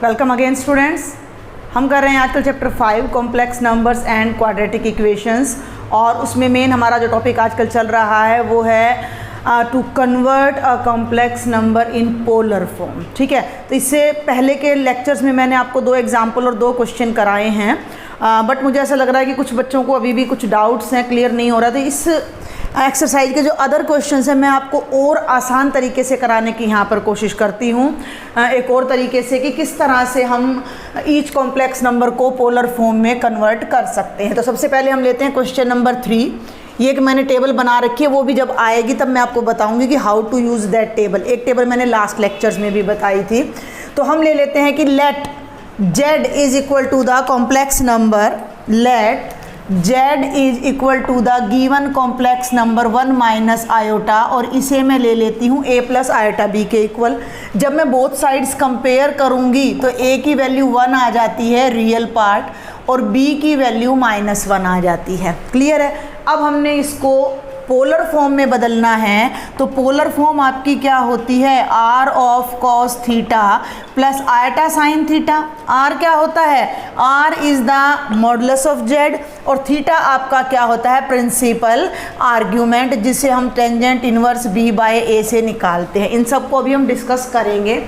Welcome again students. हम कर रहे हैं आजकल chapter 5 complex numbers and quadratic equations, और उसमें मेन हमारा जो टॉपिक आजकल चल रहा है वो है to convert a complex number in polar form. ठीक है, तो इससे पहले के लेक्चर्स में मैंने आपको 2 एग्जाम्पल और 2 क्वेश्चन कराए हैं, बट मुझे ऐसा लग रहा है कि कुछ बच्चों को अभी भी कुछ डाउट्स हैं, क्लियर नहीं हो रहा। तो इस एक्सरसाइज के जो अदर क्वेश्चंस हैं मैं आपको और आसान तरीके से कराने की यहाँ पर कोशिश करती हूँ, एक और तरीके से कि किस तरह से हम ईच कॉम्प्लेक्स नंबर को पोलर फॉर्म में कन्वर्ट कर सकते हैं। तो सबसे पहले हम लेते हैं क्वेश्चन नंबर 3। ये कि मैंने टेबल बना रखी है, वो भी जब आएगी तब मैं आपको बताऊंगी कि how to use that table. एक टेबल मैंने लास्ट लेक्चर्स में भी बताई थी। तो हम ले लेते हैं कि let z is equal to the complex number, let z is equal to the given complex number 1 minus iota, और इसे मैं ले लेती हूँ a प्लस आयोटा b के इक्वल। जब मैं बोथ साइड्स कंपेयर करूँगी तो a की वैल्यू 1 आ जाती है रियल पार्ट, और b की वैल्यू -1 आ जाती है। क्लियर है। अब हमने इसको पोलर फॉर्म में बदलना है, तो पोलर फॉर्म आपकी क्या होती है, r of cos theta plus iota sine theta. r क्या होता है, r is the modulus of z, और थीटा आपका क्या होता है, प्रिंसिपल आर्ग्यूमेंट, जिसे हम tangent inverse b by a से निकालते हैं। इन सब को अभी हम डिस्कस करेंगे।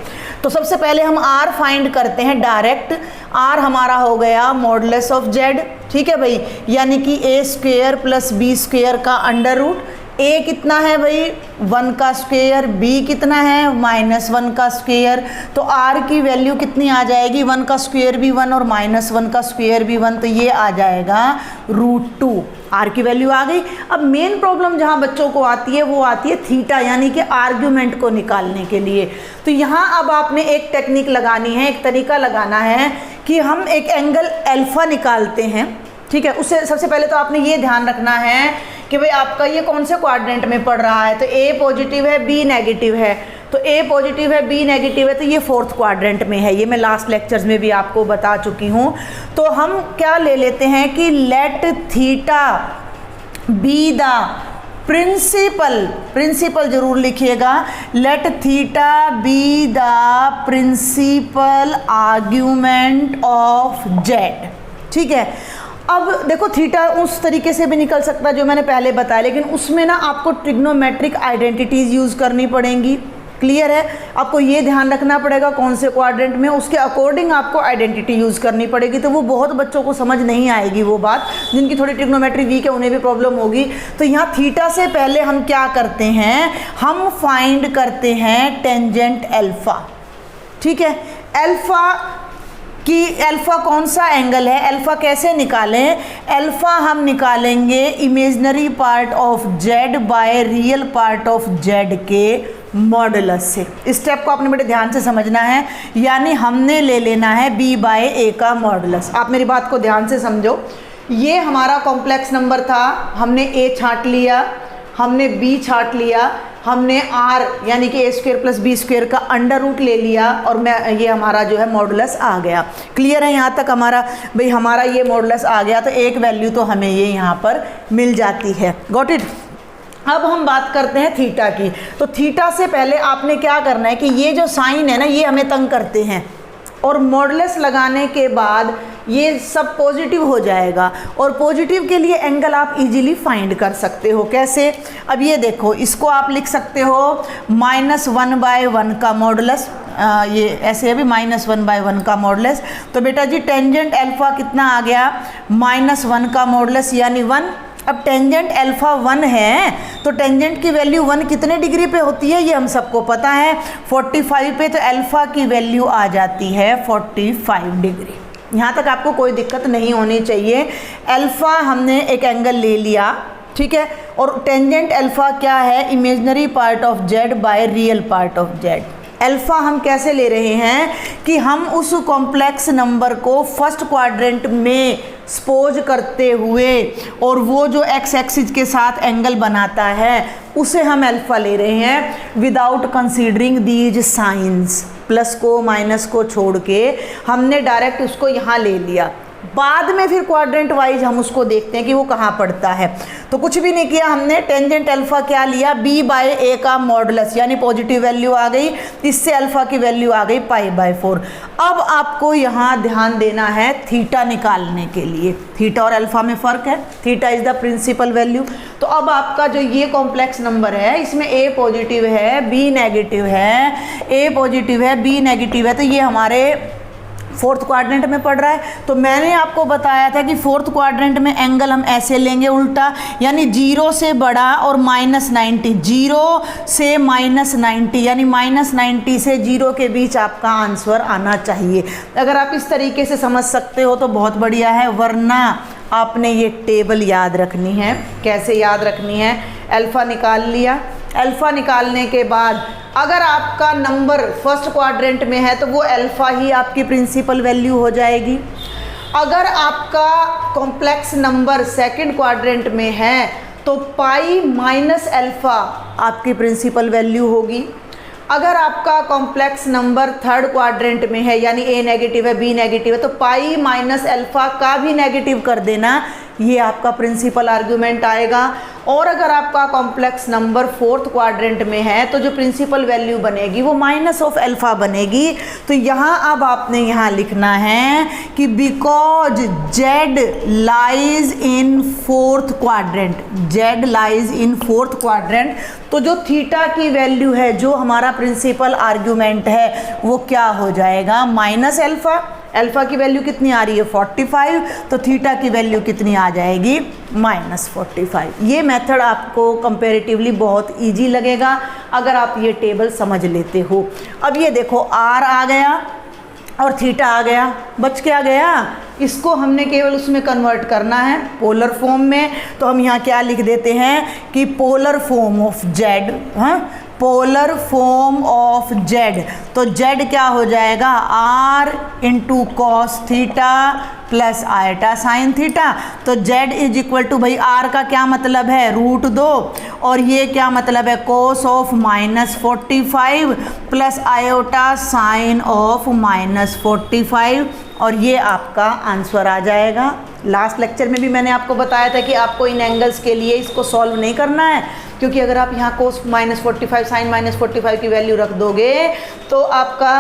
तो सबसे पहले हम r फाइंड करते हैं डायरेक्ट। r हमारा हो गया मॉडुलस ऑफ z, ठीक है भाई, यानी कि a square plus b square का अंडर रूट। a कितना है भाई, 1 का स्क्वेयर, b कितना है, -1 का स्क्वेयर। तो r की वैल्यू कितनी आ जाएगी, 1 का स्क्वेयर भी 1 और -1 का स्क्वेयर भी 1, तो ये आ जाएगा √2। r की वैल्यू आ गई। अब मेन प्रॉब्लम जहाँ बच्चों को आती है वो आती है थीटा, यानी कि आर्ग्यूमेंट को निकालने के लिए। तो यहाँ अब आपने एक टेक्निक लगानी है, एक तरीका लगाना है कि हम एक एंगल अल्फा निकालते हैं। ठीक है, उससे सबसे पहले तो आपने ये ध्यान रखना है कि भाई आपका ये कौन से क्वाड्रेंट में पड़ रहा है। तो a पॉजिटिव है, b नेगेटिव है। तो a पॉजिटिव है, b नेगेटिव है, तो ये 4th क्वाड्रेंट में है। ये मैं लास्ट लेक्चर्स में भी आपको बता चुकी हूँ। तो हम क्या ले लेते हैं कि let theta be the principal जरूर लिखिएगा, let theta be the principal argument of z। ठीक है, अब देखो थीटा उस तरीके से भी निकल सकता है जो मैंने पहले बताया, लेकिन उसमें ना आपको ट्रिग्नोमेट्रिक आइडेंटिटीज़ यूज़ करनी पड़ेंगी। क्लियर है, आपको ये ध्यान रखना पड़ेगा कौन से क्वाड्रेंट में, उसके अकॉर्डिंग आपको आइडेंटिटी यूज़ करनी पड़ेगी। तो वो बहुत बच्चों को समझ नहीं आएगी, वो बात जिनकी थोड़ी ट्रिग्नोमेट्री वीक है उन्हें भी प्रॉब्लम होगी। तो यहाँ थीटा से पहले हम क्या करते हैं, हम फाइंड करते हैं टेंजेंट अल्फा। ठीक है, अल्फा कि अल्फ़ा कौन सा एंगल है, अल्फ़ा कैसे निकालें। अल्फ़ा हम निकालेंगे imaginary part of z by real part of z के मॉडुलस से। इस स्टेप को आपने बड़े ध्यान से समझना है, यानी हमने ले लेना है b बाय a का मॉडुलस। आप मेरी बात को ध्यान से समझो। ये हमारा कॉम्प्लेक्स नंबर था, हमने a छांट लिया, हमने b छांट लिया, हमने r यानी कि a square plus b square का अंडर रूट ले लिया, और मैं ये हमारा जो है मॉडुलस आ गया। क्लियर है यहाँ तक हमारा, भाई हमारा ये मॉडुलस आ गया, तो एक वैल्यू तो हमें ये यहाँ पर मिल जाती है। Got it. अब हम बात करते हैं थीटा की। तो थीटा से पहले आपने क्या करना है कि ये जो साइन है ना, ये हमें तंग करते हैं, और मॉडुलस लगाने के बाद ये सब पॉजिटिव हो जाएगा, और पॉजिटिव के लिए एंगल आप इजीली फाइंड कर सकते हो। कैसे, अब ये देखो, इसको आप लिख सकते हो -1/1 का मॉडुलस, ये ऐसे अभी -1/1 का मॉडुलस। तो बेटा जी टेंजेंट अल्फा कितना आ गया, -1 का मॉडुलस यानी 1। अब टेंजेंट अल्फा 1 है, तो टेंजेंट की वैल्यू 1 कितने डिग्री पे होती है ये हम सबको पता है, 45 पे। तो अल्फा की वैल्यू आ जाती है 45 डिग्री। यहाँ तक आपको कोई दिक्कत नहीं होनी चाहिए। अल्फा हमने एक एंगल ले लिया, ठीक है, और टेंजेंट अल्फा क्या है, imaginary part of z by real part of z। Alpha हम कैसे ले रहे हैं कि हम उस कॉम्प्लेक्स नंबर को फर्स्ट क्वाड्रेंट में सपोज करते हुए, और वो जो एक्स एक्सिस के साथ एंगल बनाता है उसे हम अल्फा ले रहे हैं, without considering these signs. Plus को माइनस को छोड़ के हमने डायरेक्ट उसको यहाँ ले लिया। बाद में फिर क्वाड्रेंट वाइज हम उसको देखते हैं कि वो कहाँ पड़ता है। तो कुछ भी नहीं किया हमने, टेंजेंट अल्फा क्या लिया, b/a का मॉडुलस, यानी पॉजिटिव वैल्यू आ गई, इससे अल्फा की वैल्यू आ गई π/4। अब आपको यहाँ ध्यान देना है थीटा निकालने के लिए, थीटा और अल्फा में फ़र्क है, theta is the principal value. तो अब आपका जो ये कॉम्प्लेक्स नंबर है इसमें a पॉजिटिव है b नेगेटिव है, a पॉजिटिव है b नेगेटिव है, तो ये हमारे फोर्थ क्वाड्रेंट में पड़ रहा है। तो मैंने आपको बताया था कि फोर्थ क्वाड्रेंट में एंगल हम ऐसे लेंगे उल्टा, यानी 0 से बड़ा और -90, 0 से -90, यानी -90 से 0 के बीच आपका आंसर आना चाहिए। अगर आप इस तरीके से समझ सकते हो तो बहुत बढ़िया है, वरना आपने ये टेबल याद रखनी है। कैसे याद रखनी है, अल्फ़ा निकाल लिया, अल्फ़ा निकालने के बाद अगर आपका नंबर फर्स्ट क्वाड्रेंट में है तो वो अल्फ़ा ही आपकी प्रिंसिपल वैल्यू हो जाएगी। अगर आपका कॉम्प्लेक्स नंबर सेकंड क्वाड्रेंट में है तो पाई माइनस अल्फ़ा आपकी प्रिंसिपल वैल्यू होगी। अगर आपका कॉम्प्लेक्स नंबर थर्ड क्वाड्रेंट में है, यानी ए नेगेटिव है बी नेगेटिव है, तो पाई माइनस अल्फ़ा का भी नेगेटिव कर देना, ये आपका प्रिंसिपल आर्गुमेंट आएगा। और अगर आपका कॉम्प्लेक्स नंबर फोर्थ क्वाड्रेंट में है तो जो प्रिंसिपल वैल्यू बनेगी वो माइनस ऑफ अल्फ़ा बनेगी। तो यहाँ अब आपने यहाँ लिखना है कि because Z lies in fourth quadrant, Z lies in fourth quadrant, तो जो थीटा की वैल्यू है, जो हमारा प्रिंसिपल आर्ग्यूमेंट है, वो क्या हो जाएगा, माइनस अल्फ़ा। अल्फ़ा की वैल्यू कितनी आ रही है 45, तो थीटा की वैल्यू कितनी आ जाएगी -45। ये मेथड आपको कंपैरेटिवली बहुत इजी लगेगा अगर आप ये टेबल समझ लेते हो। अब ये देखो r आ गया और थीटा आ गया, बच क्या गया, इसको हमने केवल उसमें कन्वर्ट करना है पोलर फॉर्म में। तो हम यहाँ क्या लिख देते हैं कि पोलर फॉर्म ऑफ जेड, हाँ, पोलर फॉर्म ऑफ जेड, तो जेड क्या हो जाएगा, r into cos theta plus iota sine theta. तो जेड इज इक्वल टू, भाई r का क्या मतलब है √2, और ये क्या मतलब है cos of -45 plus iota sine of -45, और ये आपका आंसर आ जाएगा। लास्ट लेक्चर में भी मैंने आपको बताया था कि आपको इन एंगल्स के लिए इसको सॉल्व नहीं करना है, क्योंकि अगर आप यहाँ कोस -45 साइन -45 की वैल्यू रख दोगे तो आपका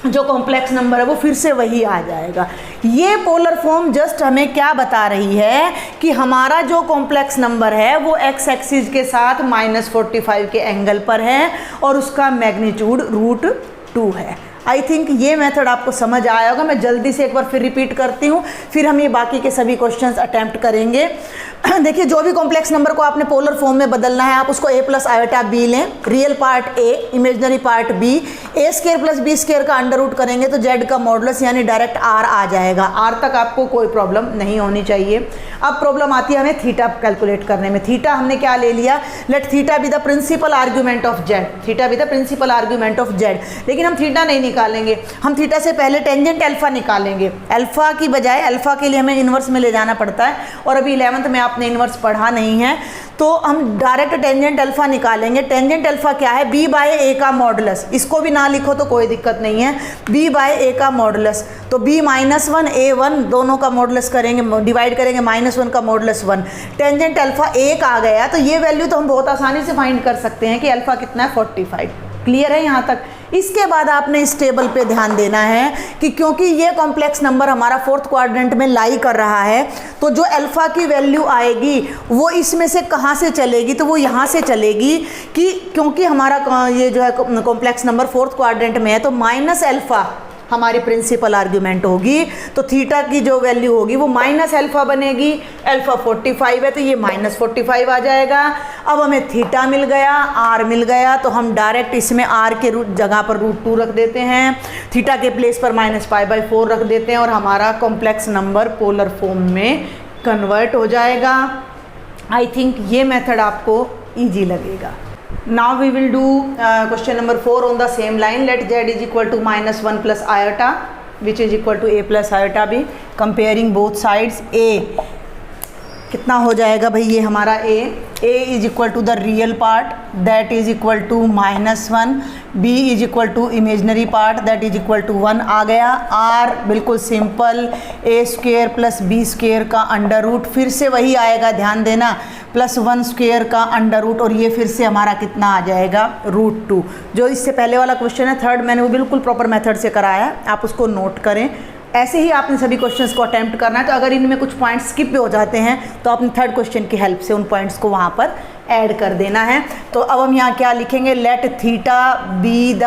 जो कॉम्प्लेक्स नंबर है वो फिर से वही आ जाएगा। ये पोलर फॉर्म जस्ट हमें क्या बता रही है कि हमारा जो कॉम्प्लेक्स नंबर है वो x एक्सिस के साथ -45 के एंगल पर है और उसका मैग्नीट्यूड √2 है। आई थिंक ये मेथड आपको समझ आया होगा। मैं जल्दी से एक बार फिर रिपीट करती हूँ, फिर हम ये बाकी के सभी क्वेश्चंस अटेम्प्ट करेंगे। देखिए, जो भी कॉम्प्लेक्स नंबर को आपने पोलर फॉर्म में बदलना है, आप उसको a प्लस आयोटा b लें, real part a, imaginary part b, a² plus b² का अंडर रूट करेंगे तो z का मॉडुलस यानी डायरेक्ट r आ जाएगा। r तक आपको कोई प्रॉब्लम नहीं होनी चाहिए। अब प्रॉब्लम आती है हमें थीटा कैलकुलेट करने में। थीटा हमने क्या ले लिया, let theta be the principal argument of z, theta be the principal argument of z। लेकिन हम थीटा नहीं निकालेंगे, हम थीटा से पहले टेंजेंट अल्फा निकालेंगे। अल्फा की बजाय, अल्फा के लिए हमें इन्वर्स में ले जाना पड़ता है, और अभी 11th में आपने इन्वर्स पढ़ा नहीं है, तो हम डायरेक्ट टेंजेंट अल्फा निकालेंगे। टेंजेंट अल्फा क्या है, b/a का मॉडुलस, इसको भी ना लिखो तो कोई दिक्कत नहीं है, b/a का मॉडुलस। तो b-1 a1 दोनों का मॉडुलस करेंगे, डिवाइड करेंगे, -1 का मॉडुलस 1। टेंजेंट अल्फा 1 आ गया, तो ये वैल्यू तो हम बहुत आसानी से फाइंड कर सकते हैं कि अल्फा कितना है 45। क्लियर है यहाँ तक। इसके बाद आपने इस टेबल पे ध्यान देना है कि क्योंकि ये कॉम्प्लेक्स नंबर हमारा फोर्थ क्वाड्रेंट में लाई कर रहा है, तो जो अल्फा की वैल्यू आएगी वो इसमें से कहाँ से चलेगी, तो वो यहाँ से चलेगी कि क्योंकि हमारा ये जो है कॉम्प्लेक्स नंबर फोर्थ क्वाड्रेंट में है, तो माइनस अल्फा हमारी प्रिंसिपल आर्ग्यूमेंट होगी। तो थीटा की जो वैल्यू होगी वो माइनस अल्फा बनेगी। अल्फा 45 है तो ये -45 आ जाएगा। अब हमें थीटा मिल गया, r मिल गया, तो हम डायरेक्ट इसमें r के जगह पर √2 रख देते हैं, थीटा के प्लेस पर -π/4 रख देते हैं, और हमारा कॉम्प्लेक्स नंबर पोलर फॉर्म में कन्वर्ट हो जाएगा। आई थिंक ये मेथड आपको ईजी लगेगा। Now we will do question number 4 on the same line. Let z is equal to -1 plus iota, which is equal to a plus iota b. Comparing both sides, a कितना हो जाएगा भाई ये हमारा a is equal to the real part that is equal to -1, b is equal to imaginary part that is equal to 1 आ गया। r बिल्कुल simple a² plus b² का अंडर रूट, फिर से वही आएगा, ध्यान देना, +1² का अंडर रूट, और ये फिर से हमारा कितना आ जाएगा √2। जो इससे पहले वाला क्वेश्चन है थर्ड, मैंने वो बिल्कुल प्रॉपर मेथड से कराया, आप उसको नोट करें। ऐसे ही आपने सभी क्वेश्चंस को अटेम्प्ट करना है। तो अगर इनमें कुछ पॉइंट्स स्किप हो जाते हैं तो आपने थर्ड क्वेश्चन की हेल्प से उन पॉइंट्स को वहाँ पर ऐड कर देना है। तो अब हम यहाँ क्या लिखेंगे, let theta be the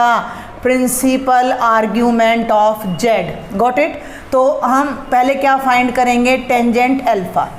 principal argument of z. Got it. तो हम पहले क्या फाइंड करेंगे, टेंजेंट अल्फा।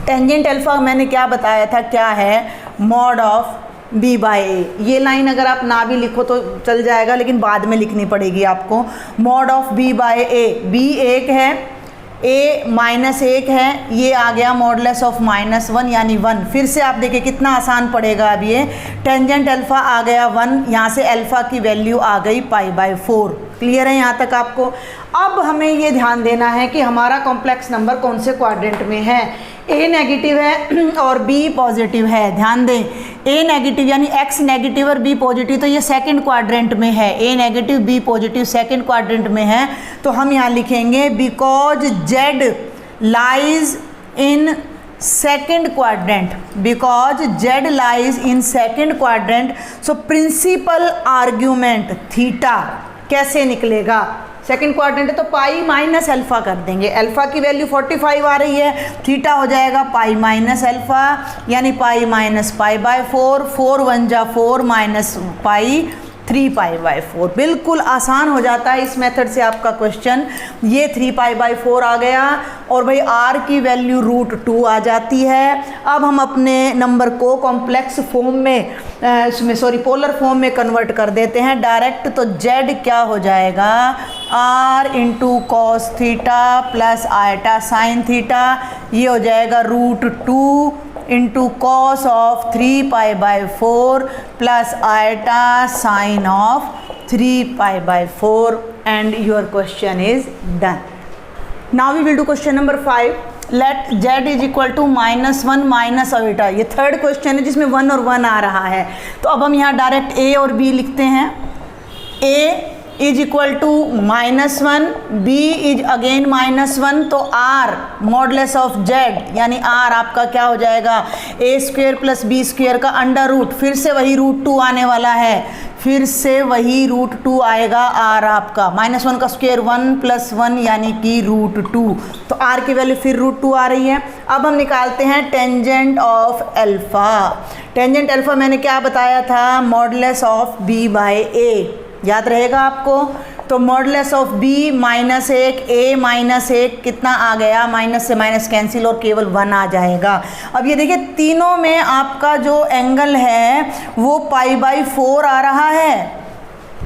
टेंजेंट अल्फा मैंने क्या बताया था, क्या है, मॉड ऑफ b बाई ए। ये लाइन अगर आप ना भी लिखो तो चल जाएगा, लेकिन बाद में लिखनी पड़ेगी आपको। Mod of b by A, b 1 है, a -1 है, ये आ गया मॉडलेस ऑफ -1 यानी 1। फिर से आप देखिए कितना आसान पड़ेगा अब ये। टेंजेंट अल्फा आ गया 1, यहाँ से अल्फा की वैल्यू आ गई π/4। क्लियर है यहाँ तक आपको। अब हमें ये ध्यान देना है कि हमारा कॉम्प्लेक्स नंबर कौन से क्वाड्रेंट में है। a नेगेटिव है और b पॉजिटिव है, ध्यान दें। a नेगेटिव यानी x नेगेटिव और b पॉजिटिव, तो ये सेकंड क्वाड्रेंट में है। a negative b positive second quadrant में है। तो हम यहाँ लिखेंगे because z lies in second quadrant, because z lies in second quadrant, so principal argument theta कैसे निकलेगा, सेकंड क्वाड्रेंट है तो पाई माइनस अल्फा कर देंगे। अल्फा की वैल्यू 45 आ रही है, थीटा हो जाएगा पाई माइनस अल्फा यानी पाई माइनस π/4, 4 1 जा 4 माइनस पाई 3π/4। बिल्कुल आसान हो जाता है इस मेथड से आपका क्वेश्चन। ये 3π/4 आ गया और भाई r की वैल्यू √2 आ जाती है। अब हम अपने नंबर को कॉम्प्लेक्स फॉर्म में पोलर फॉर्म में कन्वर्ट कर देते हैं डायरेक्ट। तो z क्या हो जाएगा, r into cos theta plus iota sine theta, ये हो जाएगा √2 into cos of 3π/4 plus iota sine of 3π/4 and your question is done. Now we will do question number 5। Let z is equal to -1 minus iota. ये third question है जिसमें 1 और 1 आ रहा है। तो अब हम यहाँ डायरेक्ट a और b लिखते हैं। a is equal to -1, b is again -1, तो r मॉडलेस ऑफ z यानी r आपका क्या हो जाएगा, a² प्लस b² का अंडर रूट, फिर से वही √2 आने वाला है, फिर से वही √2 आएगा r आपका, -1 का स्क्वायर 1 + 1 यानी कि √2। तो r की वैल्यू फिर √2 आ रही है। अब हम निकालते हैं tangent of alpha. Tangent alpha मैंने क्या बताया था, modulus of b by a, याद रहेगा आपको। तो मॉडलेस ऑफ b -1 a -1 कितना आ गया, माइनस से माइनस कैंसिल और केवल 1 आ जाएगा। अब ये देखिए तीनों में आपका जो एंगल है वो π/4 आ रहा है।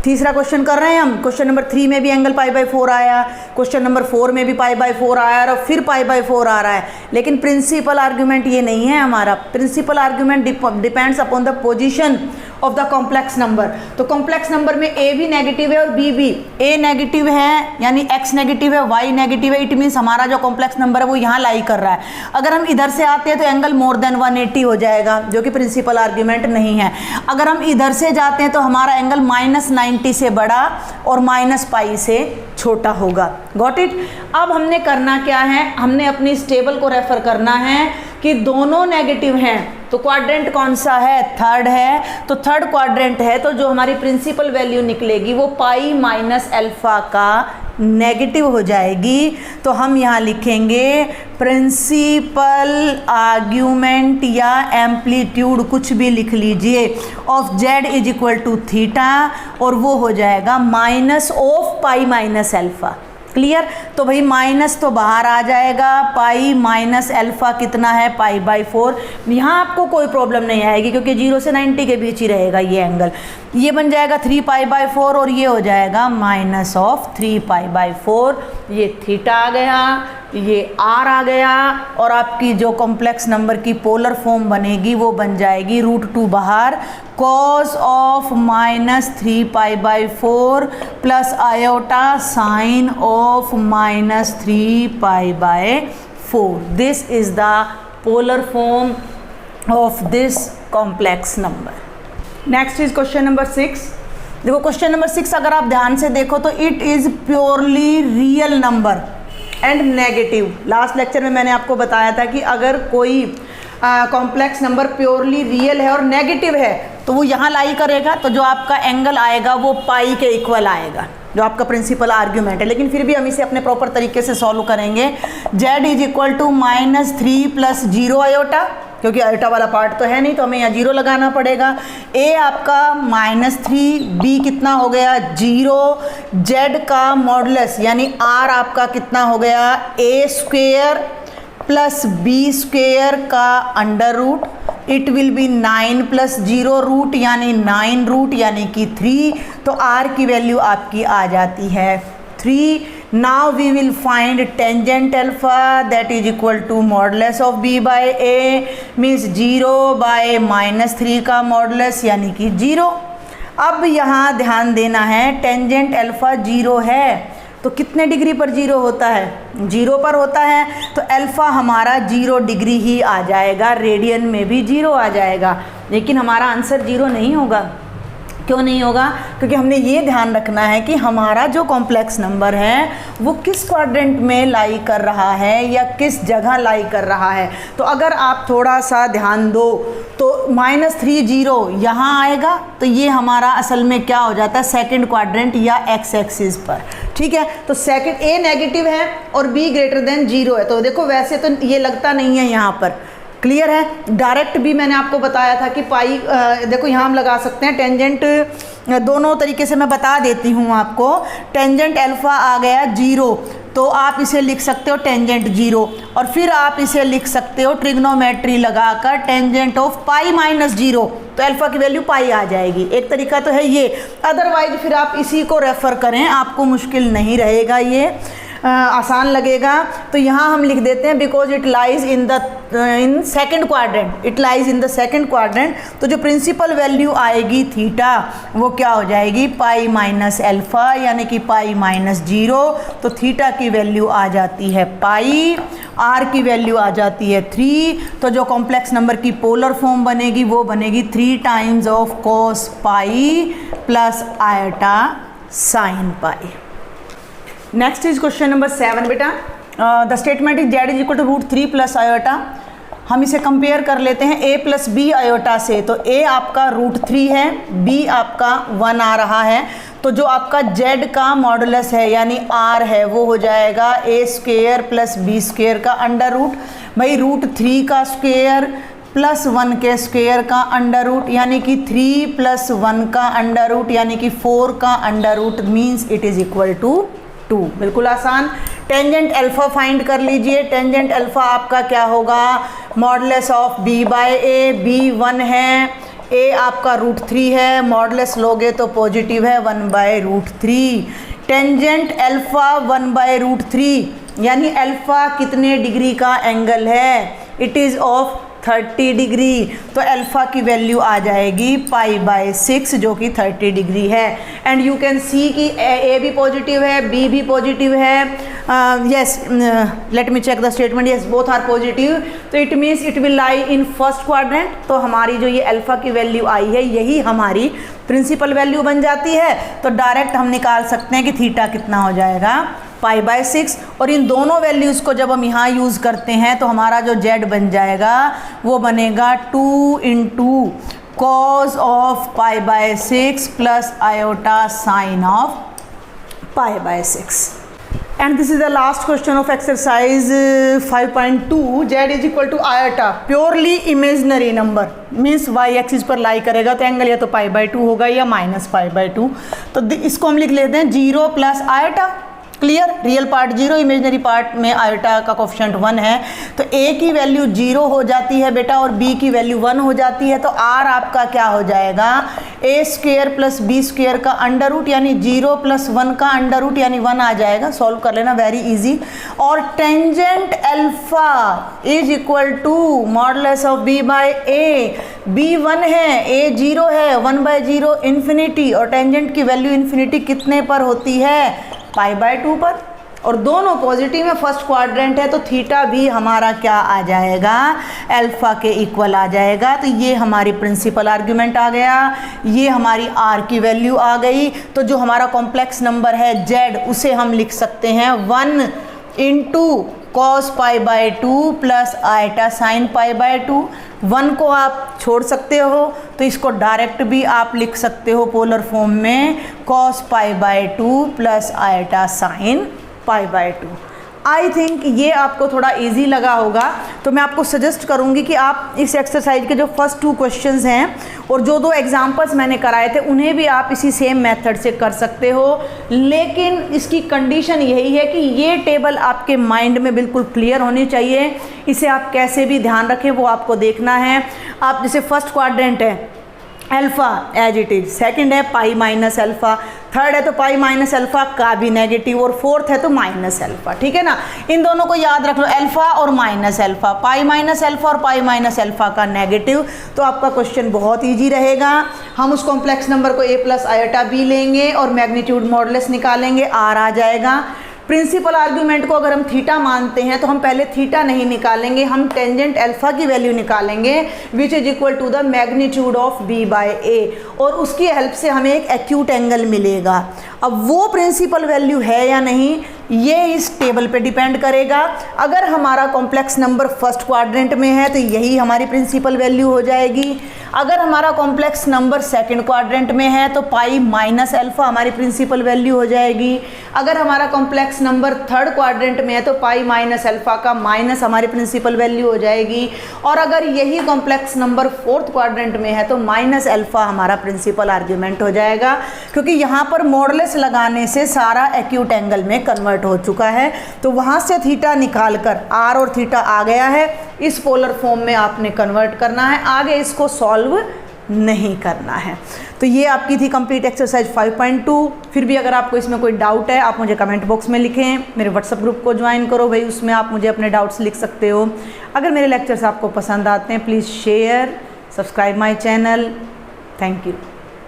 तीसरा क्वेश्चन कर रहे हैं हम। क्वेश्चन नंबर 3 में भी एंगल π/4 आया, क्वेश्चन नंबर 4 में भी π/4 आया और फिर π/4 आ रहा है। लेकिन प्रिंसिपल आर्ग्यूमेंट ये नहीं है हमारा। Principal argument depends upon the position of the complex number. तो कॉम्प्लेक्स नंबर में a भी नेगेटिव है और b भी। a नेगेटिव है यानी x नेगेटिव है, y नेगेटिव है, इट मीन्स हमारा जो कॉम्प्लेक्स नंबर है वो यहाँ लाई कर रहा है। अगर हम इधर से आते हैं तो एंगल मोर देन 180 हो जाएगा, जो कि प्रिंसिपल आर्ग्यूमेंट नहीं है। अगर हम इधर से जाते हैं तो हमारा एंगल -90 से बड़ा और -π से छोटा होगा। Got it. अब हमने करना क्या है, हमने अपनी इस टेबल को रेफर करना है कि दोनों नेगेटिव हैं। तो क्वाड्रेंट कौन सा है, थर्ड है। तो थर्ड क्वाड्रेंट है तो जो हमारी प्रिंसिपल वैल्यू निकलेगी वो पाई माइनस अल्फा का नेगेटिव हो जाएगी। तो हम यहाँ लिखेंगे प्रिंसिपल आर्ग्यूमेंट या एम्पलीट्यूड, कुछ भी लिख लीजिए, of z is equal to theta, और वो हो जाएगा minus of pi minus alpha. Clear. तो भाई माइनस तो बाहर आ जाएगा, पाई माइनस अल्फा कितना है, π/4। यहाँ आपको कोई प्रॉब्लम नहीं आएगी क्योंकि 0 से 90 के बीच ही रहेगा ये एंगल। ये बन जाएगा 3π/4 और ये हो जाएगा माइनस ऑफ 3π/4। ये थीटा आ गया, ये r आ गया, और आपकी जो कॉम्प्लेक्स नंबर की पोलर फॉर्म बनेगी वो बन जाएगी √2 बाहर, cos of -3π/4 plus iota sine of -3π/4। This is the polar form of this complex number. Next is question number 6। देखो क्वेश्चन नंबर 6 अगर आप ध्यान से देखो तो it is purely real number and negative. Last lecture में मैंने आपको बताया था कि अगर कोई कॉम्प्लेक्स नंबर प्योरली रियल है और नेगेटिव है तो वो यहाँ लाई करेगा, तो जो आपका एंगल आएगा वो पाई के इक्वल आएगा, जो आपका प्रिंसिपल आर्ग्यूमेंट है। लेकिन फिर भी हम इसे अपने प्रॉपर तरीके से सॉल्व करेंगे। z is equal to -3 + 0 iota, क्योंकि आयोटा वाला पार्ट तो है नहीं तो हमें यहाँ 0 लगाना पड़ेगा। a आपका -3, b कितना हो गया 0, z का मॉडुलस यानी r आपका कितना हो गया a² + b² का under root, it will be 9 + 0 root यानी 9 रूट यानी कि 3, तो r की वैल्यू आपकी आ जाती है 3। Now we will find tangent alpha that is equal to modulus of b by a means 0 by -3 का मॉडुलस यानी कि 0। अब यहाँ ध्यान देना है टेंजेंट अल्फा 0 है तो कितने डिग्री पर 0 होता है, 0 पर होता है, तो अल्फ़ा हमारा 0 डिग्री ही आ जाएगा, रेडियन में भी 0 आ जाएगा। लेकिन हमारा आंसर 0 नहीं होगा। क्यों नहीं होगा? क्योंकि हमने ये ध्यान रखना है कि हमारा जो कॉम्प्लेक्स नंबर है वो किस क्वाड्रेंट में लाई कर रहा है या किस जगह लाई कर रहा है। तो अगर आप थोड़ा सा ध्यान दो तो -3 0 यहाँ आएगा, तो ये हमारा असल में क्या हो जाता है सेकंड क्वाड्रेंट या एक्स एक्सिस पर। ठीक है, तो सेकंड a नेगेटिव है और b > 0 है, तो देखो वैसे तो ये लगता नहीं है यहाँ पर। क्लियर है? डायरेक्ट भी मैंने आपको बताया था कि पाई देखो यहाँ हम लगा सकते हैं टेंजेंट, दोनों तरीके से मैं बता देती हूँ आपको। टेंजेंट अल्फ़ा आ गया 0 तो आप इसे लिख सकते हो टेंजेंट 0, और फिर आप इसे लिख सकते हो ट्रिग्नोमेट्री लगाकर टेंजेंट ऑफ पाई -0, तो अल्फ़ा की वैल्यू पाई आ जाएगी। एक तरीका तो है ये, अदरवाइज फिर आप इसी को रेफ़र करें, आपको मुश्किल नहीं रहेगा, ये आसान लगेगा। तो यहाँ हम लिख देते हैं because it lies in second quadrant, it lies in the second quadrant, तो जो प्रिंसिपल वैल्यू आएगी थीटा वो क्या हो जाएगी पाई -अल्फ़ा यानी कि पाई -0, तो थीटा की वैल्यू आ जाती है पाई, आर की वैल्यू आ जाती है 3, तो जो कॉम्प्लेक्स नंबर की पोलर फॉर्म बनेगी वो बनेगी 3 times of cos pi plus iota sine pi. Next is question number 7 बेटा। The statement is z is equal to √3 + iota. हम इसे कंपेयर कर लेते हैं a + b आयोटा से, तो a आपका √3 है, b आपका 1 आ रहा है, तो जो आपका z का मॉडुलस है यानी r है वो हो जाएगा a² + b² का अंडर रूट। भाई √3 का स्क्वेयर प्लस 1 के स्क्वेयर का अंडर रूट यानी कि 3 + 1 का अंडर रूट यानी कि 4 का under root means it is equal to 2। बिल्कुल आसान। टेंजेंट अल्फ़ा फाइंड कर लीजिए। टेंजेंट अल्फ़ा आपका क्या होगा modulus of b by a, b 1 है, a आपका √3 है, मॉडुलस लोगे तो पॉजिटिव है 1/√3। टेंजेंट अल्फ़ा 1/√3 यानी अल्फ़ा कितने डिग्री का एंगल है, इट इज़ ऑफ 30 डिग्री, तो अल्फ़ा की वैल्यू आ जाएगी π/6 जो कि 30 डिग्री है। एंड यू कैन सी कि a भी पॉजिटिव है, b भी पॉजिटिव है। Yes, let me check the statement, yes both are positive, तो it means it will lie in first quadrant. तो हमारी जो ये अल्फ़ा की वैल्यू आई है यही हमारी प्रिंसिपल वैल्यू बन जाती है, तो डायरेक्ट हम निकाल सकते हैं कि थीटा कितना हो जाएगा π/6। और इन दोनों वैल्यूज़ को जब हम यहाँ यूज़ करते हैं तो हमारा जो z बन जाएगा वो बनेगा 2 × cos of π/6 plus iota sine of π/6। And this is the last question of exercise 5.2। z is equal to iota purely imaginary number means y axis पर लाई करेगा तो एंगल या तो π/2 होगा या -π/2। तो इसको हम लिख लेते हैं 0 + iota. Clear? Real part 0, imaginary part में आयोटा का कोफिशिएंट 1 है, तो a की वैल्यू 0 हो जाती है बेटा और b की वैल्यू 1 हो जाती है, तो r आपका क्या हो जाएगा a² + b² का अंडर रूट यानी 0 + 1 का अंडर रूट यानी 1 आ जाएगा। सॉल्व कर लेना, वेरी इजी। और tangent alpha is equal to modulus of b by a, b 1 है, a 0 है, 1/0 इन्फिनिटी, और टेंजेंट की वैल्यू इन्फिनिटी कितने पर होती है π/2 पर। और दोनों पॉजिटिव में फर्स्ट क्वाड्रेंट है, तो थीटा भी हमारा क्या आ जाएगा, अल्फा के इक्वल आ जाएगा। तो ये हमारी प्रिंसिपल आर्ग्यूमेंट आ गया, ये हमारी आर की वैल्यू आ गई। तो जो हमारा कॉम्प्लेक्स नंबर है जेड, उसे हम लिख सकते हैं 1 into cos pi by 2 plus iota sine pi by 2। 1 को आप छोड़ सकते हो, तो इसको डायरेक्ट भी आप लिख सकते हो पोलर फॉर्म में cos pi by 2 plus iota sine pi by 2। I think ये आपको थोड़ा इजी लगा होगा, तो मैं आपको सजेस्ट करूँगी कि आप इस एक्सरसाइज के जो फर्स्ट 2 क्वेश्चंस हैं और जो 2 एग्जांपल्स मैंने कराए थे उन्हें भी आप इसी सेम मेथड से कर सकते हो। लेकिन इसकी कंडीशन यही है कि ये टेबल आपके माइंड में बिल्कुल क्लियर होनी चाहिए, इसे आप कैसे भी ध्यान रखें वो आपको देखना है। आप जैसे फर्स्ट क्वाड्रेंट है alpha as it is, second है पाई माइनस अल्फ़ा, थर्ड है तो पाई माइनस अल्फ़ा का भी नेगेटिव, और फोर्थ है तो माइनस अल्फ़ा, ठीक है ना। इन दोनों को याद रख लो, अल्फ़ा और minus alpha, pi minus alpha और पाई माइनस अल्फ़ा का नेगेटिव। तो आपका क्वेश्चन बहुत ईजी रहेगा। हम उस कॉम्प्लेक्स नंबर को a प्लस आयोटा बी लेंगे और मैग्नीट्यूड मॉडुलस निकालेंगे, r आ जाएगा। प्रिंसिपल आर्ग्यूमेंट को अगर हम थीटा मानते हैं तो हम पहले थीटा नहीं निकालेंगे, हम टेंजेंट अल्फा की वैल्यू निकालेंगे which is equal to the magnitude of b by a, और उसकी हेल्प से हमें एक एक्यूट एंगल मिलेगा। अब वो प्रिंसिपल वैल्यू है या नहीं ये इस टेबल पे डिपेंड करेगा। अगर हमारा कॉम्प्लेक्स नंबर फर्स्ट क्वाड्रेंट में है तो यही हमारी प्रिंसिपल वैल्यू हो जाएगी। अगर हमारा कॉम्प्लेक्स नंबर सेकंड क्वाड्रेंट में है तो पाई माइनस अल्फ़ा हमारी प्रिंसिपल वैल्यू हो जाएगी। अगर हमारा कॉम्प्लेक्स नंबर थर्ड क्वाड्रेंट में है तो पाई माइनस अल्फ़ा का माइनस हमारी प्रिंसिपल वैल्यू हो जाएगी। और अगर यही कॉम्प्लेक्स नंबर फोर्थ क्वाड्रेंट में है तो माइनस अल्फ़ा हमारा प्रिंसिपल आर्ग्यूमेंट हो जाएगा, क्योंकि यहाँ पर मॉडुलस लगाने से सारा एक्यूट एंगल में कन्वर्ट हो चुका है। तो वहाँ से थीटा निकाल कर r और थीटा आ गया है, इस पोलर फॉर्म में आपने कन्वर्ट करना है, आगे इसको सॉल्व नहीं करना है। तो ये आपकी थी कंप्लीट एक्सरसाइज 5.2। फिर भी अगर आपको इसमें कोई डाउट है आप मुझे कमेंट बॉक्स में लिखें, मेरे व्हाट्सएप ग्रुप को ज्वाइन करो भाई, उसमें आप मुझे अपने डाउट्स लिख सकते हो। अगर मेरे लेक्चर्स आपको पसंद आते हैं please share, subscribe my channel. Thank you.